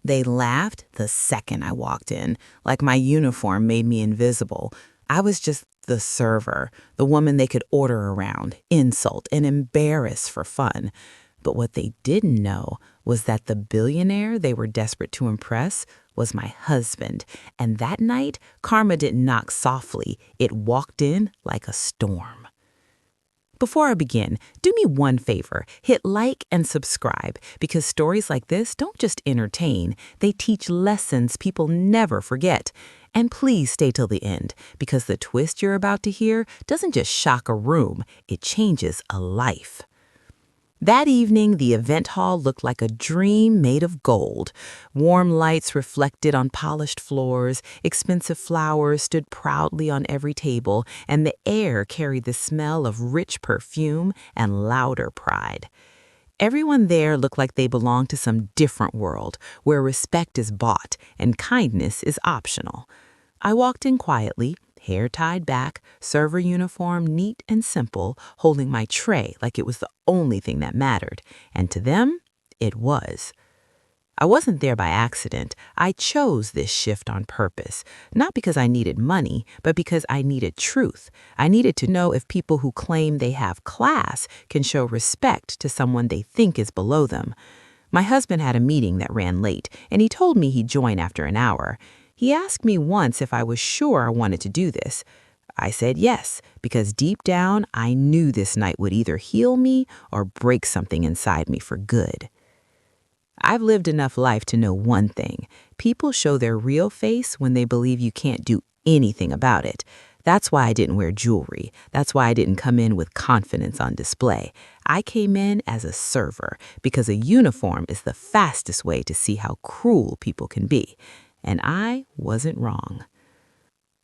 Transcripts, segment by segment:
They laughed the second I walked in, like my uniform made me invisible. I was just the server, the woman they could order around, insult, and embarrass for fun. But what they didn't know was that the billionaire they were desperate to impress was my husband. And that night, karma didn't knock softly. It walked in like a storm. Before I begin, do me one favor, hit like and subscribe, because stories like this don't just entertain, they teach lessons people never forget. And please stay till the end, because the twist you're about to hear doesn't just shock a room, it changes a life. That evening, the event hall looked like a dream made of gold. Warm lights reflected on polished floors, expensive flowers stood proudly on every table, and the air carried the smell of rich perfume and louder pride. Everyone there looked like they belonged to some different world, where respect is bought and kindness is optional. I walked in quietly, hair tied back, server uniform neat and simple, holding my tray like it was the only thing that mattered. And to them, it was. I wasn't there by accident. I chose this shift on purpose, not because I needed money, but because I needed truth. I needed to know if people who claim they have class can show respect to someone they think is below them. My husband had a meeting that ran late, and he told me he'd join after an hour. He asked me once if I was sure I wanted to do this. I said yes, because deep down I knew this night would either heal me or break something inside me for good. I've lived enough life to know one thing. People show their real face when they believe you can't do anything about it. That's why I didn't wear jewelry. That's why I didn't come in with confidence on display. I came in as a server, because a uniform is the fastest way to see how cruel people can be. And I wasn't wrong.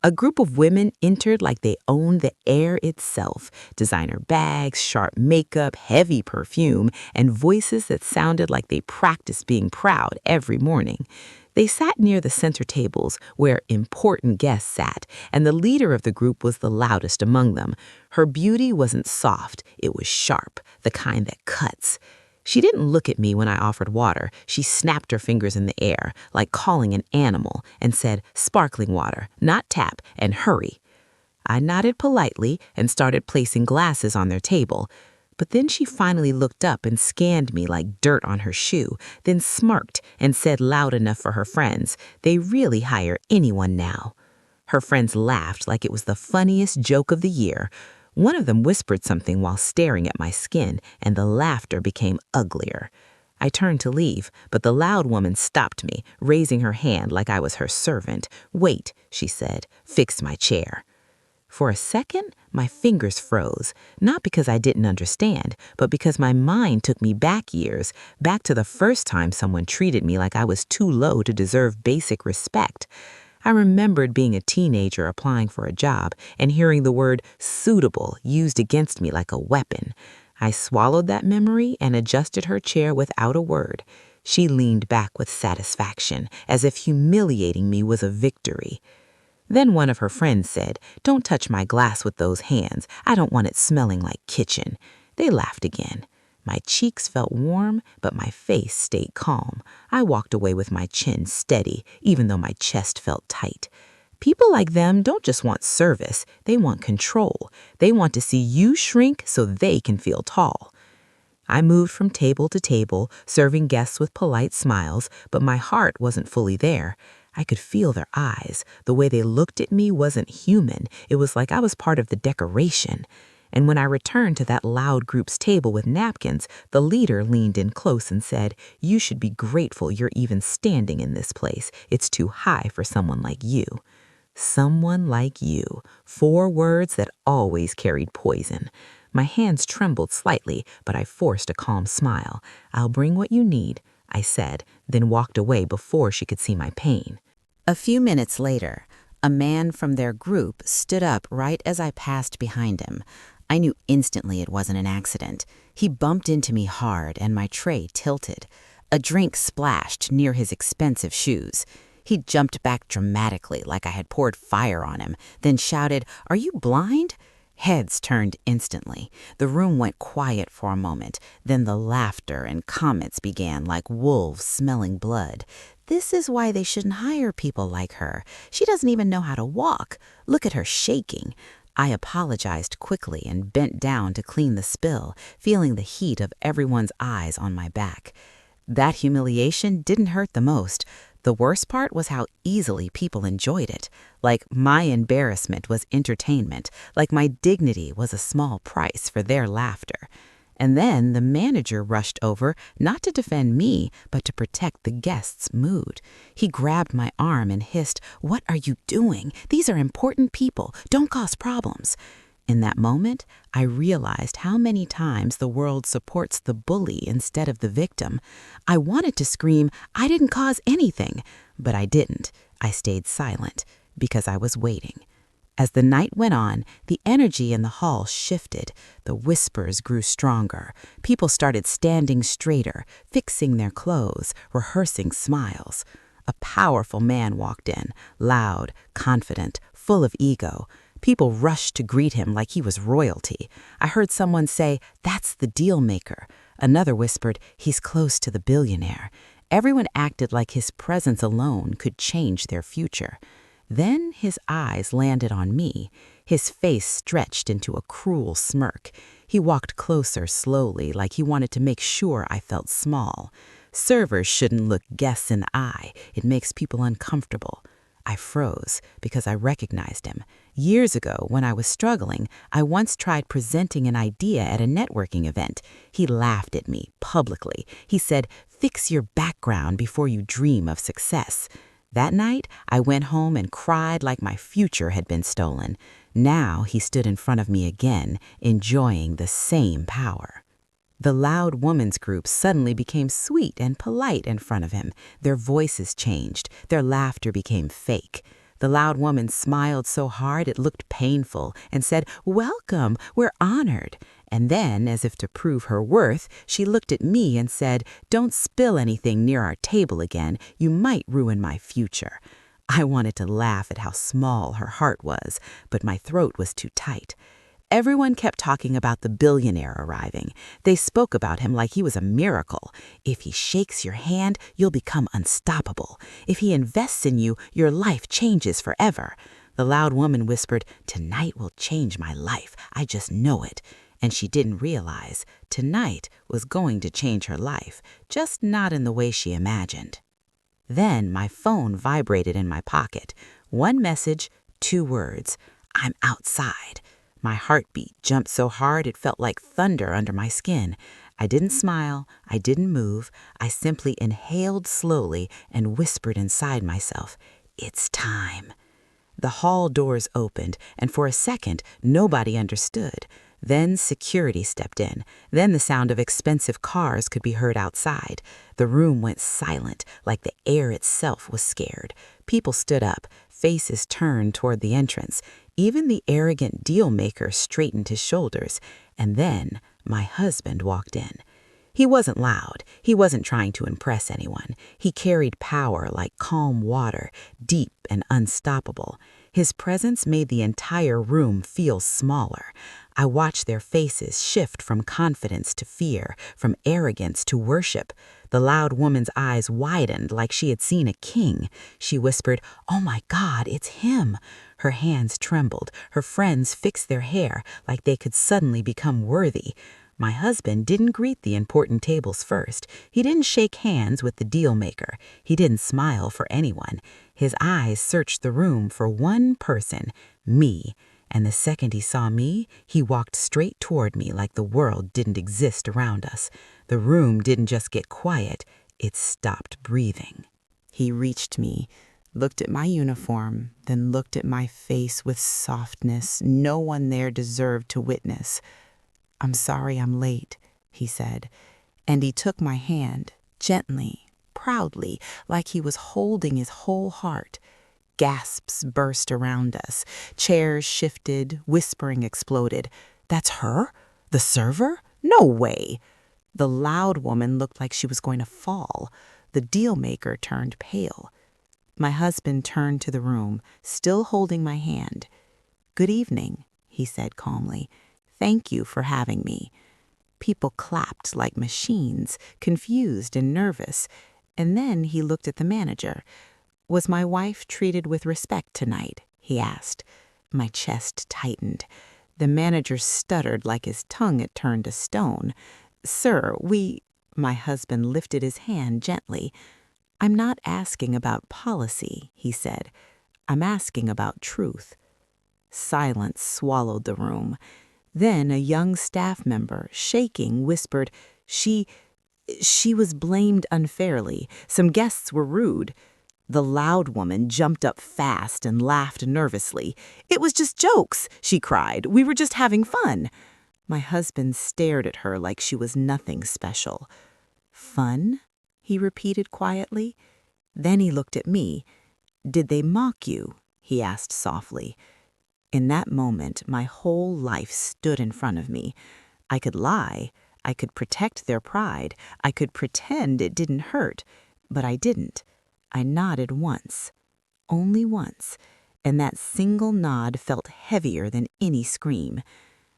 A group of women entered like they owned the air itself. Designer bags, sharp makeup, heavy perfume, and voices that sounded like they practiced being proud every morning. They sat near the center tables where important guests sat, and the leader of the group was the loudest among them. Her beauty wasn't soft, it was sharp, the kind that cuts. She didn't look at me when I offered water. She snapped her fingers in the air, like calling an animal, and said, "Sparkling water, not tap, and hurry." I nodded politely and started placing glasses on their table. But then she finally looked up and scanned me like dirt on her shoe, then smirked and said loud enough for her friends, "They really hire anyone now." Her friends laughed like it was the funniest joke of the year. One of them whispered something while staring at my skin, and the laughter became uglier. I turned to leave, but the loud woman stopped me, raising her hand like I was her servant. "Wait," she said, "fix my chair." For a second, my fingers froze, not because I didn't understand, but because my mind took me back years, back to the first time someone treated me like I was too low to deserve basic respect. I remembered being a teenager applying for a job and hearing the word suitable used against me like a weapon. I swallowed that memory and adjusted her chair without a word. She leaned back with satisfaction, as if humiliating me was a victory. Then one of her friends said, "Don't touch my glass with those hands. I don't want it smelling like kitchen." They laughed again. My cheeks felt warm, but my face stayed calm. I walked away with my chin steady, even though my chest felt tight. People like them don't just want service, they want control. They want to see you shrink so they can feel tall. I moved from table to table, serving guests with polite smiles, but my heart wasn't fully there. I could feel their eyes. The way they looked at me wasn't human. It was like I was part of the decoration. And when I returned to that loud group's table with napkins, the leader leaned in close and said, "You should be grateful you're even standing in this place. It's too high for someone like you." Someone like you. 4 words that always carried poison. My hands trembled slightly, but I forced a calm smile. "I'll bring what you need," I said, then walked away before she could see my pain. A few minutes later, a man from their group stood up right as I passed behind him. I knew instantly it wasn't an accident. He bumped into me hard and my tray tilted. A drink splashed near his expensive shoes. He jumped back dramatically like I had poured fire on him, then shouted, "Are you blind?" Heads turned instantly. The room went quiet for a moment. Then the laughter and comments began like wolves smelling blood. This is why they shouldn't hire people like her. She doesn't even know how to walk. Look at her shaking." I apologized quickly and bent down to clean the spill, feeling the heat of everyone's eyes on my back. That humiliation didn't hurt the most. The worst part was how easily people enjoyed it. Like my embarrassment was entertainment, like my dignity was a small price for their laughter. And then the manager rushed over, not to defend me, but to protect the guests' mood. He grabbed my arm and hissed, "What are you doing? These are important people. Don't cause problems." In that moment, I realized how many times the world supports the bully instead of the victim. I wanted to scream, "I didn't cause anything," but I didn't. I stayed silent because I was waiting. As the night went on, the energy in the hall shifted. The whispers grew stronger. People started standing straighter, fixing their clothes, rehearsing smiles. A powerful man walked in, loud, confident, full of ego. People rushed to greet him like he was royalty. I heard someone say, "That's the deal maker." Another whispered, "He's close to the billionaire." Everyone acted like his presence alone could change their future. Then his eyes landed on me. His face stretched into a cruel smirk. He walked closer slowly, like he wanted to make sure I felt small. Servers shouldn't look guests in the eye. It makes people uncomfortable. I froze because I recognized him. Years ago, when I was struggling, I once tried presenting an idea at a networking event. He laughed at me publicly. He said, "Fix your background before you dream of success." That night, I went home and cried like my future had been stolen. Now he stood in front of me again, enjoying the same power. The loud women's group suddenly became sweet and polite in front of him. Their voices changed. Their laughter became fake. The loud woman smiled so hard it looked painful and said, "Welcome, we're honored." And then, as if to prove her worth, she looked at me and said, "Don't spill anything near our table again. You might ruin my future." I wanted to laugh at how small her heart was, but my throat was too tight. Everyone kept talking about the billionaire arriving. They spoke about him like he was a miracle. If he shakes your hand, you'll become unstoppable. If he invests in you, your life changes forever. The loud woman whispered, "Tonight will change my life. I just know it." And she didn't realize tonight was going to change her life, just not in the way she imagined. Then my phone vibrated in my pocket. One message, 2 words, "I'm outside." My heartbeat jumped so hard it felt like thunder under my skin. I didn't smile, I didn't move, I simply inhaled slowly and whispered inside myself, "It's time." The hall doors opened, and for a second, nobody understood. Then security stepped in. Then the sound of expensive cars could be heard outside. The room went silent, like the air itself was scared. People stood up, faces turned toward the entrance. Even the arrogant deal maker straightened his shoulders. And then my husband walked in. He wasn't loud. He wasn't trying to impress anyone. He carried power like calm water, deep and unstoppable. His presence made the entire room feel smaller. I watched their faces shift from confidence to fear, from arrogance to worship. The loud woman's eyes widened like she had seen a king. She whispered, "Oh my God, it's him." Her hands trembled. Her friends fixed their hair like they could suddenly become worthy. My husband didn't greet the important tables first. He didn't shake hands with the deal maker. He didn't smile for anyone. His eyes searched the room for one person, me. And the second he saw me, he walked straight toward me like the world didn't exist around us. The room didn't just get quiet, it stopped breathing. He reached me, looked at my uniform, then looked at my face with softness no one there deserved to witness. "I'm sorry I'm late," he said, and he took my hand, gently, proudly, like he was holding his whole heart. Gasps burst around us. Chairs shifted, whispering exploded. "That's her? The server? No way!" The loud woman looked like she was going to fall. The deal maker turned pale. My husband turned to the room, still holding my hand. "Good evening," he said calmly. "Thank you for having me." People clapped like machines, confused and nervous. And then he looked at the manager. "Was my wife treated with respect tonight?" he asked. My chest tightened. The manager stuttered like his tongue had turned to stone. "Sir, we—" My husband lifted his hand gently. "I'm not asking about policy," he said. "I'm asking about truth." Silence swallowed the room. Then a young staff member, shaking, whispered, She was blamed unfairly. Some guests were rude." The loud woman jumped up fast and laughed nervously. "It was just jokes," she cried. "We were just having fun." My husband stared at her like she was nothing special. "Fun?" he repeated quietly. Then he looked at me. "Did they mock you?" he asked softly. In that moment, my whole life stood in front of me. I could lie. I could protect their pride. I could pretend it didn't hurt. But I didn't. I nodded once. Only once. And that single nod felt heavier than any scream.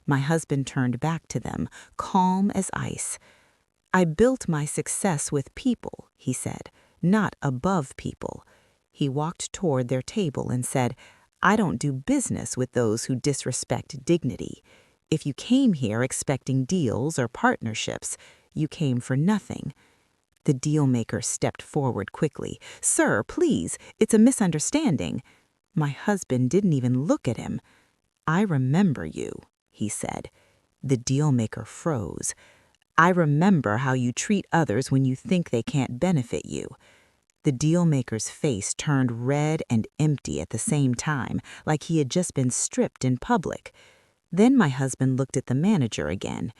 My husband turned back to them, calm as ice. "I built my success with people," he said, "not above people." He walked toward their table and said, "I don't do business with those who disrespect dignity. If you came here expecting deals or partnerships, you came for nothing." The deal maker stepped forward quickly. "Sir, please, it's a misunderstanding." My husband didn't even look at him. "I remember you," he said. The deal maker froze. "I remember how you treat others when you think they can't benefit you." The deal maker's face turned red and empty at the same time, like he had just been stripped in public. Then my husband looked at the manager again.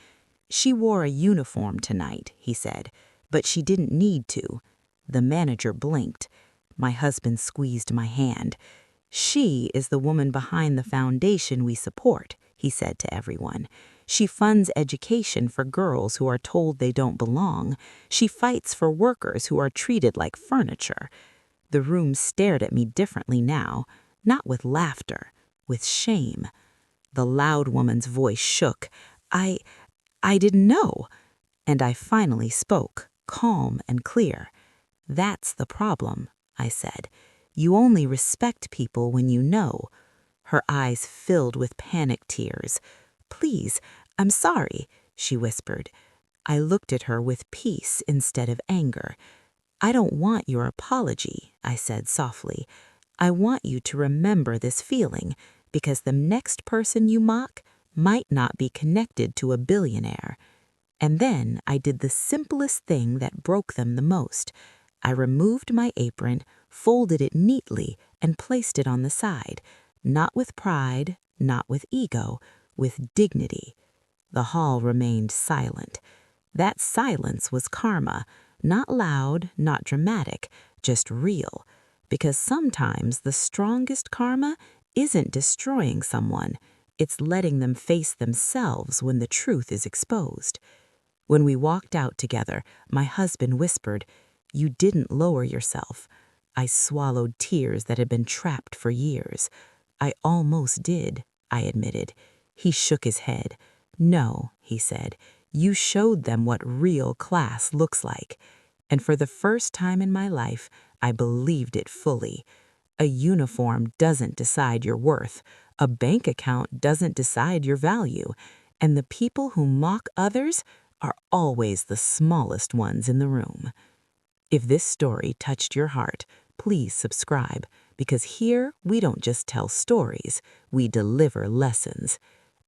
"She wore a uniform tonight," he said, "but she didn't need to." The manager blinked. My husband squeezed my hand. "She is the woman behind the foundation we support," he said to everyone. "She funds education for girls who are told they don't belong. She fights for workers who are treated like furniture." The room stared at me differently now, not with laughter, with shame. The loud woman's voice shook. I didn't know." And I finally spoke, calm and clear. "That's the problem," I said. "You only respect people when you know." Her eyes filled with panic tears. "Please, I'm sorry," she whispered. I looked at her with peace instead of anger. "I don't want your apology," I said softly. "I want you to remember this feeling, because the next person you mock might not be connected to a billionaire." And then I did the simplest thing that broke them the most. I removed my apron, folded it neatly, and placed it on the side, not with pride, not with ego, with dignity. The hall remained silent. That silence was karma, not loud, not dramatic, just real. Because sometimes the strongest karma isn't destroying someone, it's letting them face themselves when the truth is exposed. When we walked out together, my husband whispered, "You didn't lower yourself." I swallowed tears that had been trapped for years. "I almost did," I admitted. He shook his head. "No," he said, "you showed them what real class looks like." And for the first time in my life, I believed it fully. A uniform doesn't decide your worth. A bank account doesn't decide your value. And the people who mock others are always the smallest ones in the room. If this story touched your heart, please subscribe, because here we don't just tell stories, we deliver lessons.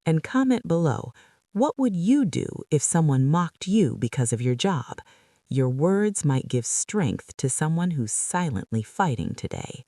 And comment below, what would you do if someone mocked you because of your job? Your words might give strength to someone who's silently fighting today.